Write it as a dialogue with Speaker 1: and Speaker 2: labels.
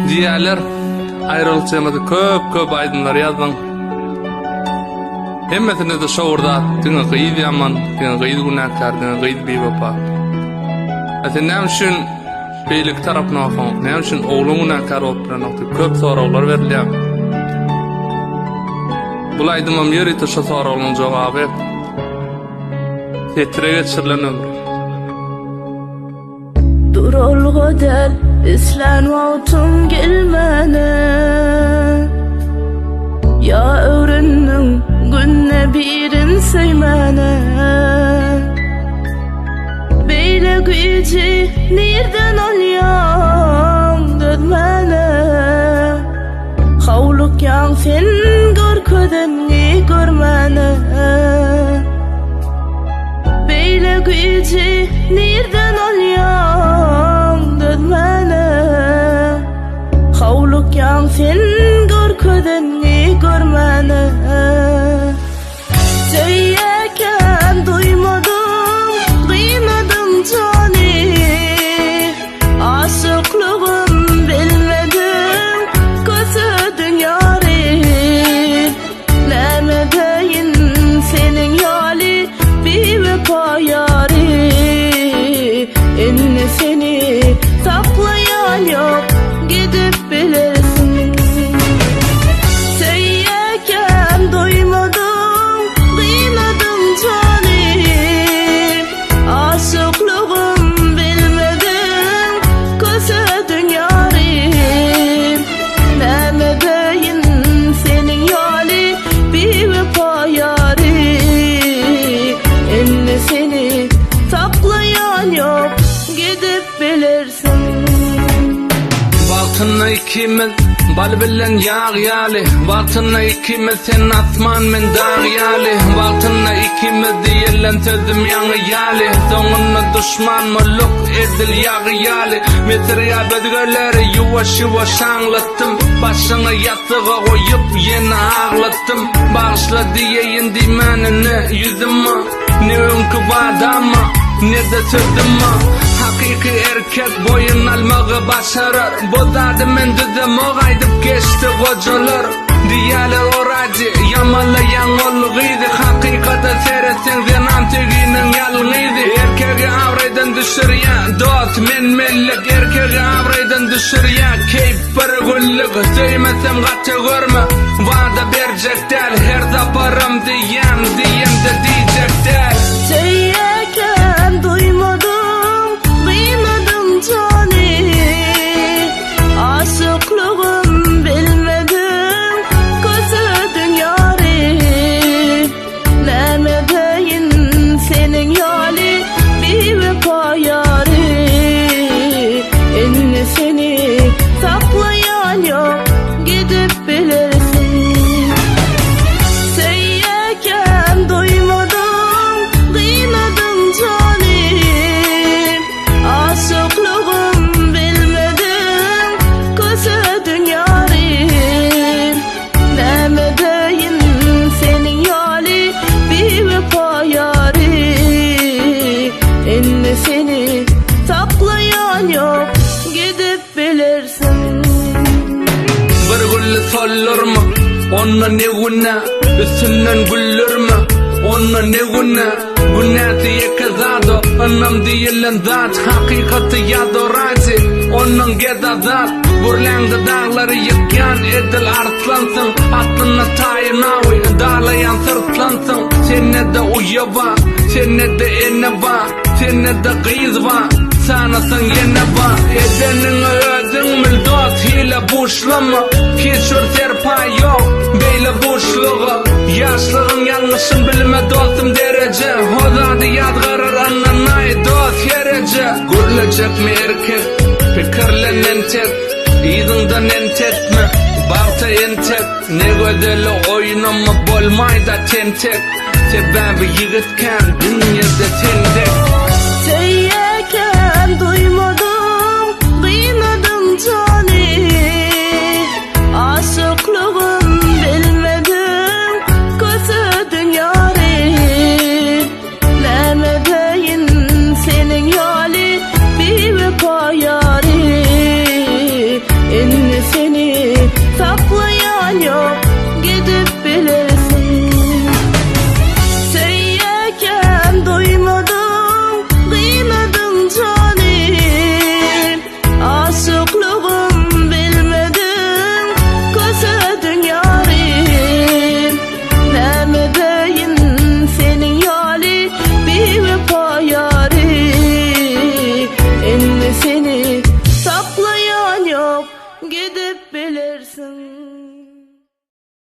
Speaker 1: Diýerler, aýrylykçymyzy köp aýdymlar ýazdyň. Hemmesine de şowurda, diňe gyýdy ýaman, diňe gyýdy günäkär, diňe gyýdy bebapa. Näme üçin beýlik tarapyna bakan, näme üçin ogluň günäkär bolup duranokdy, köp soraglар berilýär. Bul aýdymam ýeri-de şo soraglaryň jogaby tetre geçirilen ömür.
Speaker 2: Durulgu del islen vautun gelmene, ya öğrennin günne birin seymene. Beyle güci nereden alyan dönmene, havluk yan sen görködenni görmene. Beyle güci nereden alyan dönmene, havluk yan sen görködenni görmene. Söyyeken duymadım, kıymadım cani, aşıklığım bilmedim, kösödün yari. Nämedeyin senin yali, bir vefa yari. Enne seni saklayan yok, gidip bilirsin. Söyyeken duymadım, kıymadım canim, aşıklığım bilmedim, kösödün yarim. Nämedeyin senin yali, bir vefa yari. Enne seni saklayan yok, gidip bilirsin.
Speaker 1: Baltınla ikimiz bal bilen yağyalı, baltınla ikimiz sen asman men dağyalı, baltınla ikimiz diyellen sözüm yanıyalı, sonuna düşman moluk edil yağyalı. Metriya bezgörleri yuvaş anlattım, başına yastığa koyup yine ağlattım. Bağışla diyeyin dimenini yüzüme, ne önkü vadama ne de sözüme. Hakiki erkek boyun almağı başarır, bozadı men düzüm oğaydıp geçti kocalar. Diyalar oracı yamalayan olgıydı, hakikata seretsen zenan teginin yalgıydı. Erkeği avraydan düşür ya dost men mellik, erkeği avraydan düşür ya keyif bir güllük. Söymesem kaça görme, vada bercek del, her zaparım diyem de diyecek del.
Speaker 2: Söyyeken duymadım, kıymadım cani, aşıklığım bilmedim, kösödün yarim. Nämedeyin senin yali, bir vefa yari. Enne seni saklayan yok, gidip bilirsin. Söyyeken duymadım, kıymadım canim, aşıklığım bilmedim, kösödün yarim. Nämedeyin senin yali, bir vefa yari. Enne seni saklayan yok, gidip bilirsin.
Speaker 1: Bir güllü sollur mu? Onna ne günah? Üstünden güllür mü? Onna ne günah? Günah diye kazado, anam diyelim zat, hakikati yadoracı, onun geda zat. Burlangı dağları yıkyan edil artlansın, aklına tayinavi, dağlayan sırtlansın. Senne de uyaba, senne de eneba, senne de kıyızva, sanasın yeneba. Edenin ödün mül dost, hile boşlama, keçür serpa yok, beyle boşluğu. Yaşlığın yanlışın bilme dostum derece, hozadı yadgarır annanay dost yerece. Gürlecek mi erkek, fikirlenen tek, İzinden entetme, barta entet, ne gödeli oynama bolmayda tentek. Sebebi yigitken dünyada tendek.